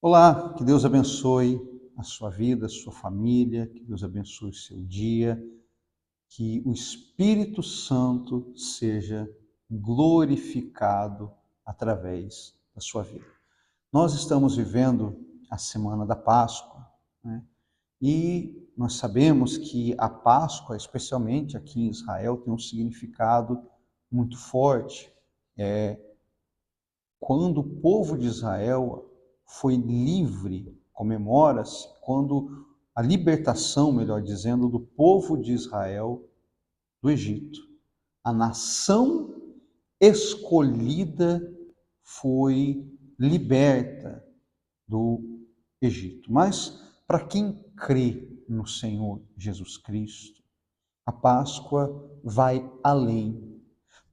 Olá, que Deus abençoe a sua vida, a sua família, que Deus abençoe o seu dia, que o Espírito Santo seja glorificado através da sua vida. Nós estamos vivendo a semana da Páscoa, né? E nós sabemos que a Páscoa, especialmente aqui em Israel, tem um significado muito forte. Quando o povo de Israel foi livre, comemora-se quando a libertação, melhor dizendo, do povo de Israel do Egito. A nação escolhida foi liberta do Egito. Mas para quem crê no Senhor Jesus Cristo, a Páscoa vai além,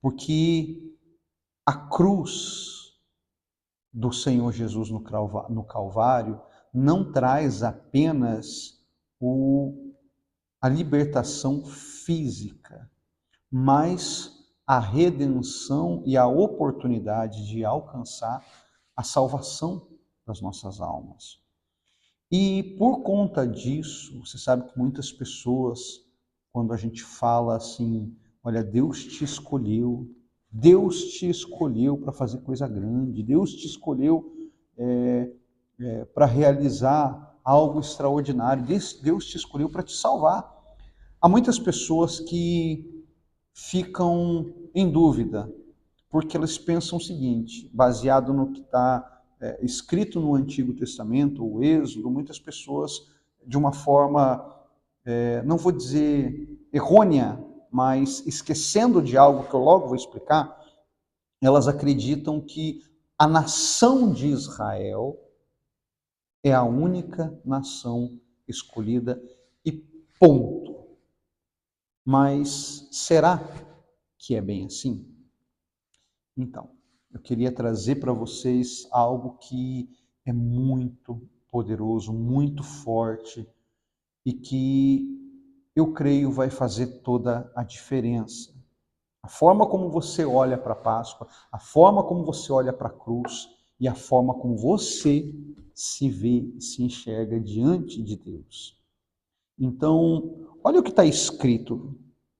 porque a cruz do Senhor Jesus no Calvário não traz apenas a libertação física, mas a redenção e a oportunidade de alcançar a salvação das nossas almas. E por conta disso, você sabe que muitas pessoas, quando a gente fala assim, olha, Deus te escolheu para fazer coisa grande, Deus te escolheu para realizar algo extraordinário, Deus te escolheu para te salvar. Há muitas pessoas que ficam em dúvida, porque elas pensam o seguinte, baseado no que está escrito no Antigo Testamento, o Êxodo, muitas pessoas, de uma forma, não vou dizer errônea, mas esquecendo de algo que eu logo vou explicar, elas acreditam que a nação de Israel é a única nação escolhida e ponto. Mas será que é bem assim? Então, eu queria trazer para vocês algo que é muito poderoso, muito forte e que eu creio vai fazer toda a diferença. A forma como você olha para a Páscoa, a forma como você olha para a cruz e a forma como você se vê, se enxerga diante de Deus. Então, olha o que está escrito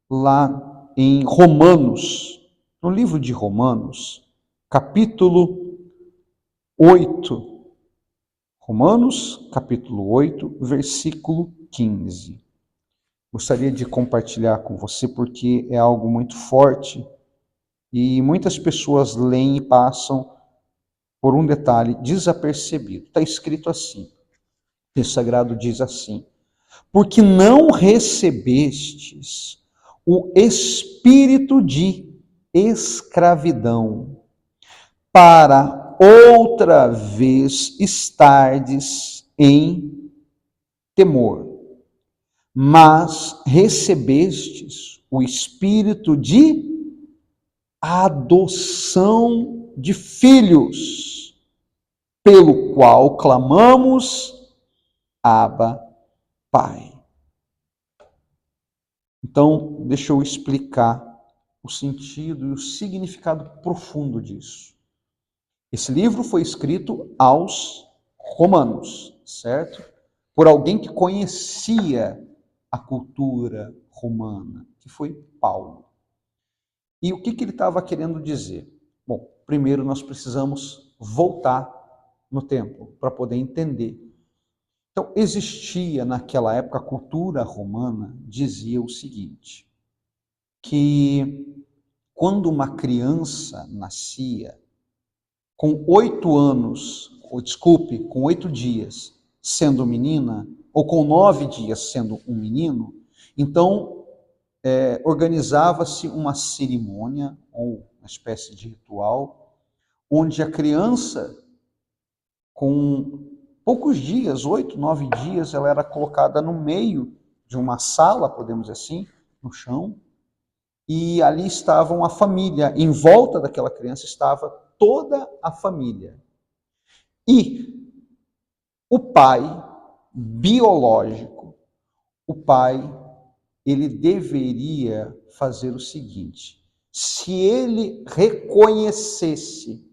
lá em Romanos, no livro de Romanos, capítulo 8. Romanos, capítulo 8, versículo 15. Gostaria de compartilhar com você porque é algo muito forte e muitas pessoas leem e passam por um detalhe desapercebido. Está escrito assim, o texto sagrado diz assim, porque não recebestes o espírito de escravidão, para outra vez estardes em temor, mas recebestes o espírito de adoção de filhos, pelo qual clamamos, Abba, Pai. Então, deixa eu explicar o sentido e o significado profundo disso. Esse livro foi escrito aos romanos, certo? Por alguém que conhecia a cultura romana, que foi Paulo. E o que ele estava querendo dizer? Bom, primeiro nós precisamos voltar no tempo para poder entender. Então, existia naquela época, a cultura romana dizia o seguinte, que quando uma criança nascia, com 8 anos, com 8 dias sendo menina, ou com 9 dias sendo um menino, então organizava-se uma cerimônia, ou uma espécie de ritual, onde a criança, com poucos dias, 8, 9 dias, ela era colocada no meio de uma sala, podemos dizer assim, no chão, e ali estavam a família, em volta daquela criança estava toda a família. E o pai biológico, o pai, ele deveria fazer o seguinte, se ele reconhecesse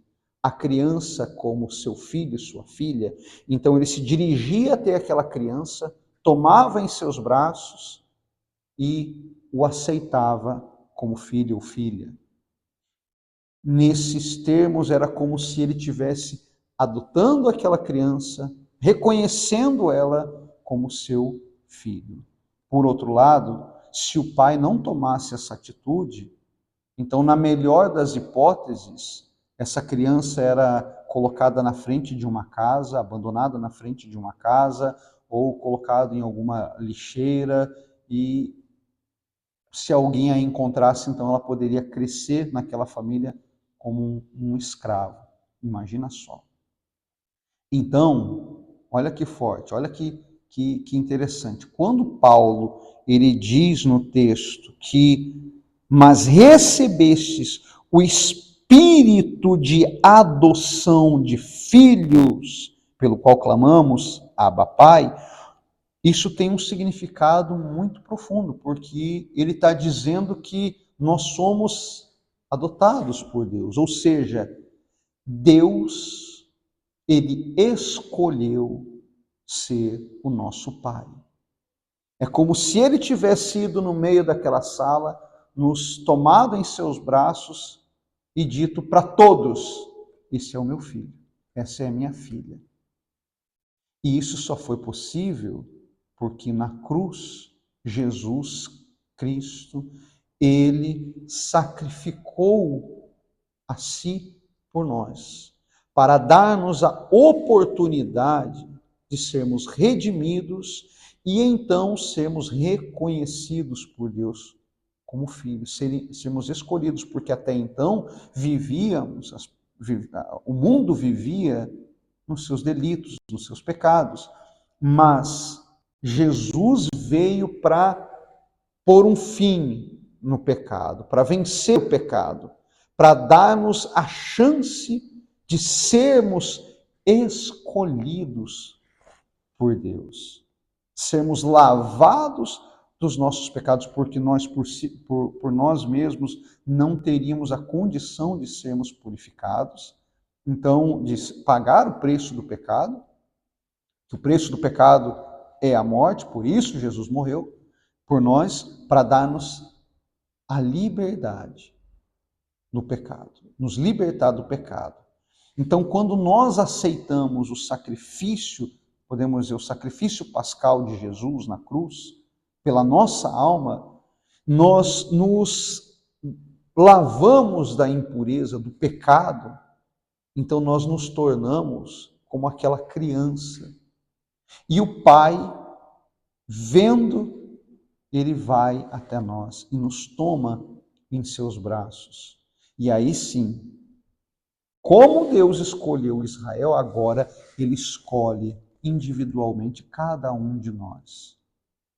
a criança como seu filho, sua filha. Então ele se dirigia até aquela criança, tomava em seus braços e o aceitava como filho ou filha. Nesses termos, era como se ele tivesse adotando aquela criança, reconhecendo ela como seu filho. Por outro lado, se o pai não tomasse essa atitude, então, na melhor das hipóteses, essa criança era colocada na frente de uma casa, abandonada na frente de uma casa, ou colocada em alguma lixeira, e se alguém a encontrasse, então ela poderia crescer naquela família como um escravo. Imagina só. Então, olha que forte, olha que interessante. Quando Paulo ele diz no texto que mas recebestes o espírito de adoção de filhos, pelo qual clamamos, Abba, Pai, isso tem um significado muito profundo, porque ele está dizendo que nós somos adotados por Deus, ou seja, Deus, ele escolheu ser o nosso Pai. É como se ele tivesse ido no meio daquela sala, nos tomado em seus braços e dito para todos: esse é o meu filho, essa é a minha filha. E isso só foi possível porque na cruz, Jesus Cristo, ele sacrificou a si por nós, para dar-nos a oportunidade de sermos redimidos e então sermos reconhecidos por Deus como filhos, sermos escolhidos, porque até então o mundo vivia nos seus delitos, nos seus pecados, mas Jesus veio para pôr um fim no pecado, para vencer o pecado, para dar-nos a chance de sermos escolhidos por Deus, sermos lavados dos nossos pecados, porque nós, por nós mesmos, não teríamos a condição de sermos purificados. Então, de pagar o preço do pecado, que o preço do pecado é a morte, por isso Jesus morreu por nós, para dar-nos a liberdade do pecado, nos libertar do pecado. Então, quando nós aceitamos o sacrifício, podemos dizer, o sacrifício pascal de Jesus na cruz, pela nossa alma, nós nos lavamos da impureza, do pecado, então nós nos tornamos como aquela criança. E o Pai, vendo, ele vai até nós e nos toma em seus braços. E aí sim, como Deus escolheu Israel, agora ele escolhe individualmente cada um de nós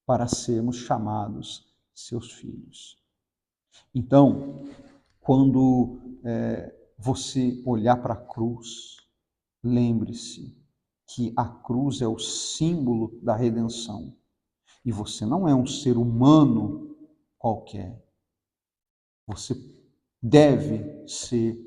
para sermos chamados seus filhos. Então, quando você olhar para a cruz, lembre-se que a cruz é o símbolo da redenção. E você não é um ser humano qualquer. Você deve ser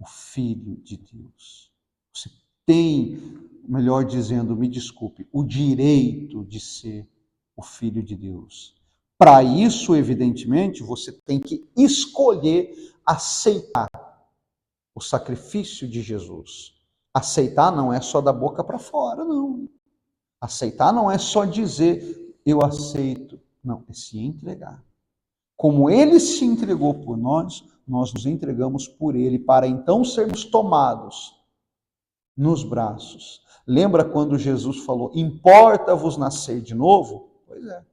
o filho de Deus. Você tem, melhor dizendo, me desculpe, o direito de ser o filho de Deus. Para isso, evidentemente, você tem que escolher aceitar o sacrifício de Jesus. Aceitar não é só da boca para fora, não. Aceitar não é só dizer eu aceito. Não, é se entregar. Como ele se entregou por nós, nós nos entregamos por ele, para então sermos tomados nos braços. Lembra quando Jesus falou: importa-vos nascer de novo? Pois é.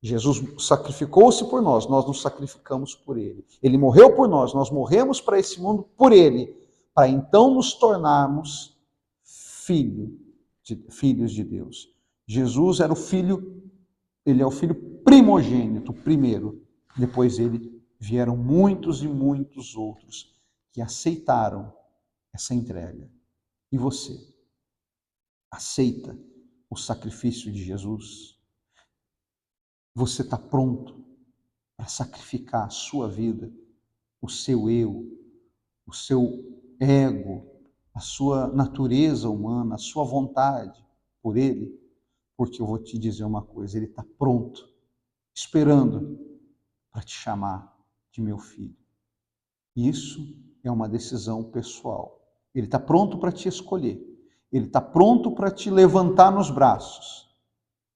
Jesus sacrificou-se por nós nos sacrificamos por ele. Ele morreu por nós morremos para esse mundo por ele, para então nos tornarmos filhos de Deus. Jesus era o filho, ele é o filho primogênito, primeiro. Depois dele vieram muitos e muitos outros que aceitaram essa entrega. E você? Aceita o sacrifício de Jesus? Você está pronto para sacrificar a sua vida, o seu eu, o seu ego, a sua natureza humana, a sua vontade por Ele, porque eu vou te dizer uma coisa, Ele está pronto, esperando para te chamar de meu filho. Isso é uma decisão pessoal. Ele está pronto para te escolher. Ele está pronto para te levantar nos braços.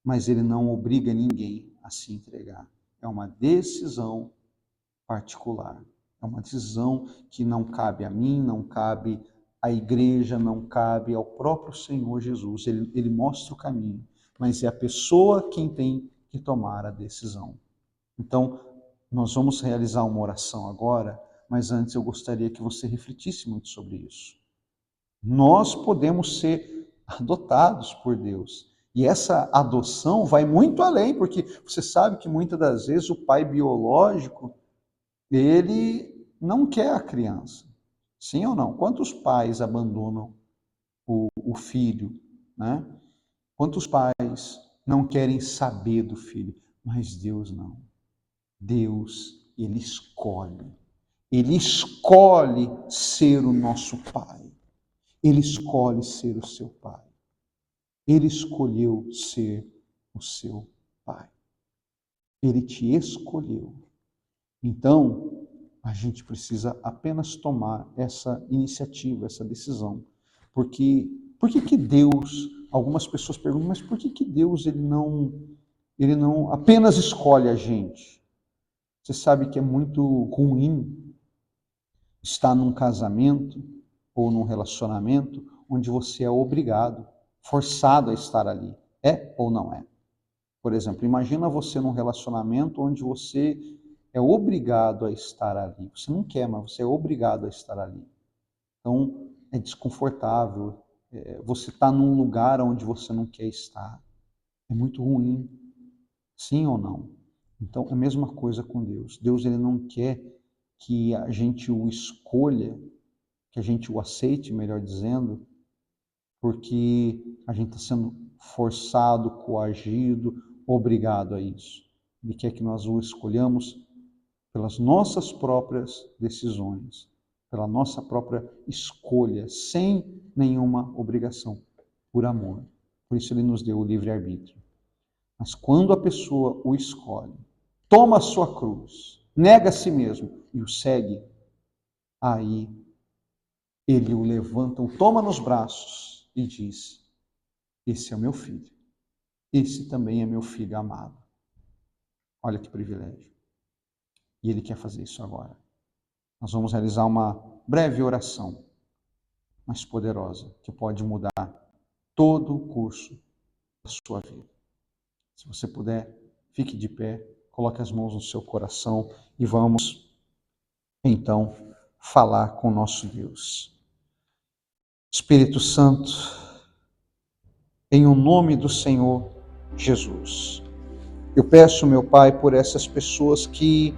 Mas Ele não obriga ninguém a se entregar. É uma decisão particular. É uma decisão que não cabe a mim, não cabe à igreja, não cabe ao próprio Senhor Jesus. Ele mostra o caminho, mas é a pessoa quem tem que tomar a decisão. Então, nós vamos realizar uma oração agora, mas antes eu gostaria que você refletisse muito sobre isso. Nós podemos ser adotados por Deus. E essa adoção vai muito além, porque você sabe que muitas das vezes o pai biológico, ele não quer a criança. Sim ou não? Quantos pais abandonam o filho, né? Quantos pais não querem saber do filho? Mas Deus não. Deus, Ele escolhe. Ele escolhe ser o nosso Pai. Ele escolhe ser o seu Pai. Ele escolheu ser o seu Pai. Ele te escolheu. Então, a gente precisa apenas tomar essa iniciativa, essa decisão. Por que que Deus, algumas pessoas perguntam, mas por que Deus ele não apenas escolhe a gente? Você sabe que é muito ruim estar num casamento ou num relacionamento onde você é obrigado, forçado a estar ali. É ou não é? Por exemplo, imagina você num relacionamento onde você é obrigado a estar ali. Você não quer, mas você é obrigado a estar ali. Então, é desconfortável. Você está num lugar onde você não quer estar. É muito ruim. Sim ou não? Então, é a mesma coisa com Deus. Deus ele não quer que a gente o escolha, que a gente o aceite, melhor dizendo, porque a gente está sendo forçado, coagido, obrigado a isso. Ele quer que nós o escolhamos pelas nossas próprias decisões, pela nossa própria escolha, sem nenhuma obrigação, por amor. Por isso ele nos deu o livre-arbítrio. Mas quando a pessoa o escolhe, toma a sua cruz, nega a si mesmo e o segue, aí ele o levanta, o toma nos braços e diz: esse é o meu filho, esse também é meu filho amado. Olha que privilégio. E ele quer fazer isso agora. Nós vamos realizar uma breve oração, mas poderosa, que pode mudar todo o curso da sua vida. Se você puder, fique de pé, coloque as mãos no seu coração e vamos, então, falar com o nosso Deus. Espírito Santo, em o nome do Senhor Jesus, eu peço, meu Pai, por essas pessoas que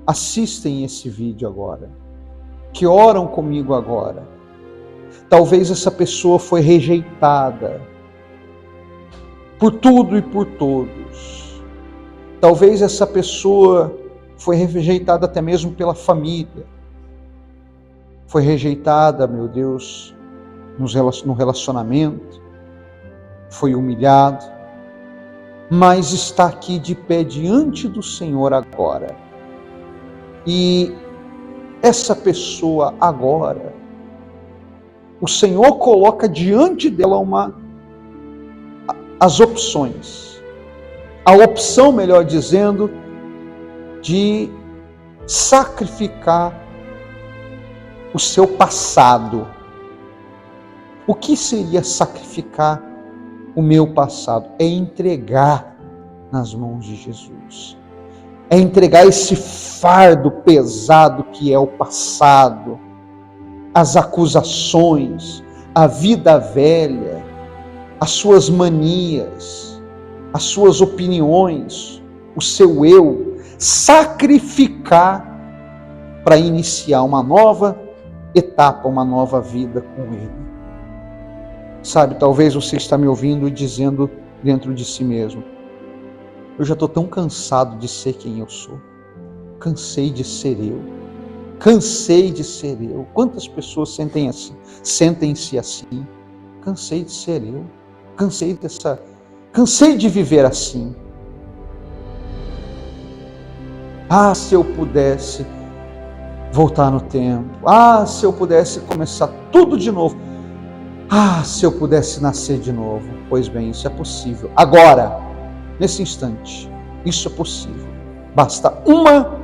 assistem esse vídeo agora, que oram comigo agora. Talvez essa pessoa foi rejeitada por tudo e por todos. Talvez essa pessoa foi rejeitada até mesmo pela família. Foi rejeitada, meu Deus, no relacionamento. Foi humilhado. Mas está aqui de pé diante do Senhor agora. E essa pessoa agora, o Senhor coloca diante dela as opções. A opção, melhor dizendo, de sacrificar o seu passado. O que seria sacrificar o meu passado? É entregar nas mãos de Jesus. É entregar esse fardo pesado que é o passado, as acusações, a vida velha, as suas manias, as suas opiniões, o seu eu, sacrificar para iniciar uma nova etapa, uma nova vida com Ele. Sabe, talvez você está me ouvindo e dizendo dentro de si mesmo: eu já estou tão cansado de ser quem eu sou. Cansei de ser eu. Cansei de ser eu. Quantas pessoas sentem-se assim? Cansei de ser eu. Cansei de viver assim. Ah, se eu pudesse voltar no tempo. Ah, se eu pudesse começar tudo de novo. Ah, se eu pudesse nascer de novo. Pois bem, isso é possível. Agora, nesse instante, isso é possível. Basta uma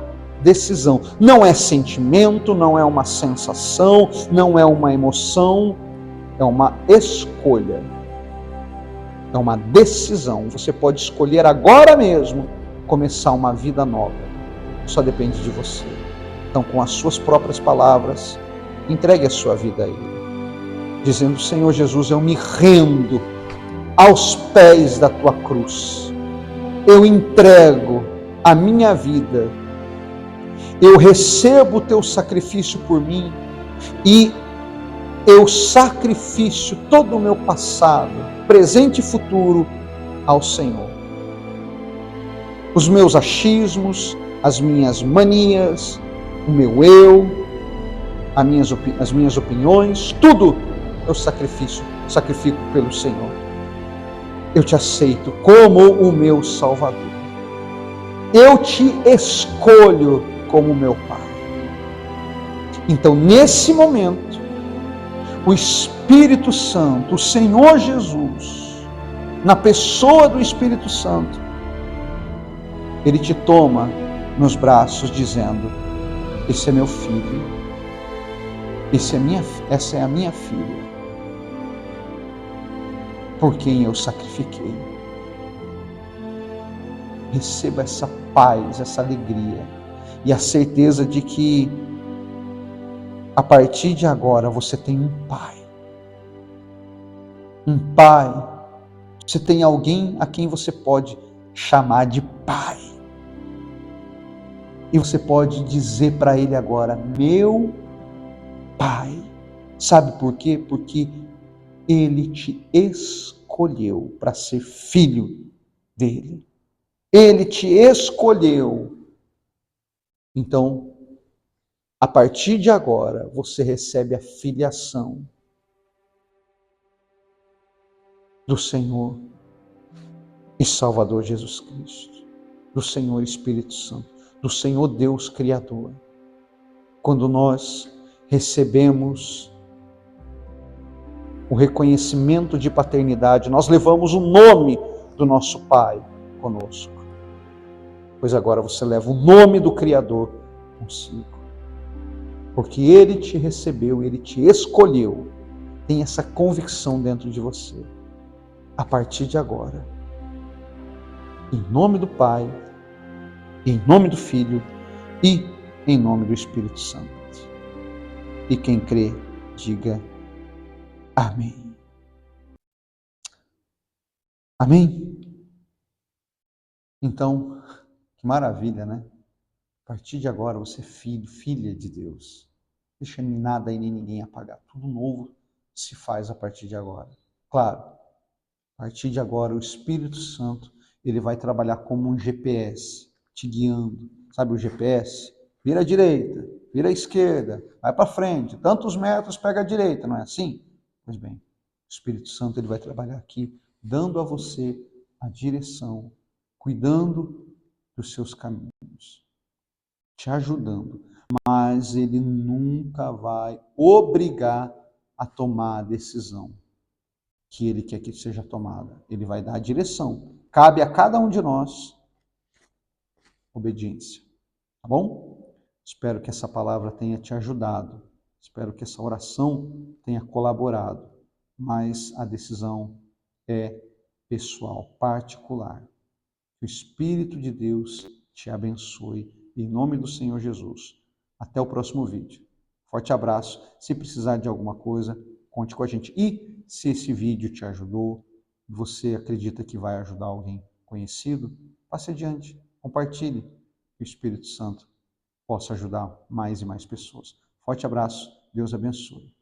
decisão. Não é sentimento, não é uma sensação, não é uma emoção, é uma escolha. É uma decisão. Você pode escolher agora mesmo começar uma vida nova. Só depende de você. Então, com as suas próprias palavras, entregue a sua vida a Ele, dizendo: Senhor Jesus, eu me rendo aos pés da tua cruz. Eu entrego a minha vida. Eu recebo o teu sacrifício por mim e eu sacrifício todo o meu passado, presente e futuro, ao Senhor. Os meus achismos, as minhas manias, o meu eu, as minhas opiniões, tudo eu sacrifico pelo Senhor. Eu te aceito como o meu Salvador. Eu te escolho como meu Pai. Então, nesse momento, o Espírito Santo, o Senhor Jesus, na pessoa do Espírito Santo, Ele te toma nos braços dizendo: esse é meu filho, essa é a minha filha, por quem eu sacrifiquei. Receba essa paz, essa alegria e a certeza de que a partir de agora você tem um pai. Um pai. Você tem alguém a quem você pode chamar de pai. E você pode dizer para ele agora: meu pai. Sabe por quê? Porque ele te escolheu para ser filho dele. Ele te escolheu. Então, a partir de agora, você recebe a filiação do Senhor e Salvador Jesus Cristo, do Senhor Espírito Santo, do Senhor Deus Criador. Quando nós recebemos o reconhecimento de paternidade, nós levamos o nome do nosso Pai conosco. Pois agora você leva o nome do Criador consigo. Porque Ele te recebeu, Ele te escolheu. Tem essa convicção dentro de você. A partir de agora, em nome do Pai, em nome do Filho e em nome do Espírito Santo. E quem crê, diga amém. Amém? Então, que maravilha, né? A partir de agora você é filho, filha de Deus. Deixa nada e nem ninguém apagar. Tudo novo se faz a partir de agora. Claro, a partir de agora o Espírito Santo, ele vai trabalhar como um GPS, te guiando. Sabe o GPS? Vira à direita, vira à esquerda, vai para frente, tantos metros pega a direita, não é assim? Pois bem, o Espírito Santo ele vai trabalhar aqui, dando a você a direção, cuidando dos seus caminhos, te ajudando, mas ele nunca vai obrigar a tomar a decisão que ele quer que seja tomada. Ele vai dar a direção. Cabe a cada um de nós obediência. Tá bom? Espero que essa palavra tenha te ajudado. Espero que essa oração tenha colaborado. Mas a decisão é pessoal, particular. Que o Espírito de Deus te abençoe. Em nome do Senhor Jesus. Até o próximo vídeo. Forte abraço. Se precisar de alguma coisa, conte com a gente. E se esse vídeo te ajudou, você acredita que vai ajudar alguém conhecido, passe adiante, compartilhe. Que o Espírito Santo possa ajudar mais e mais pessoas. Forte abraço. Deus abençoe.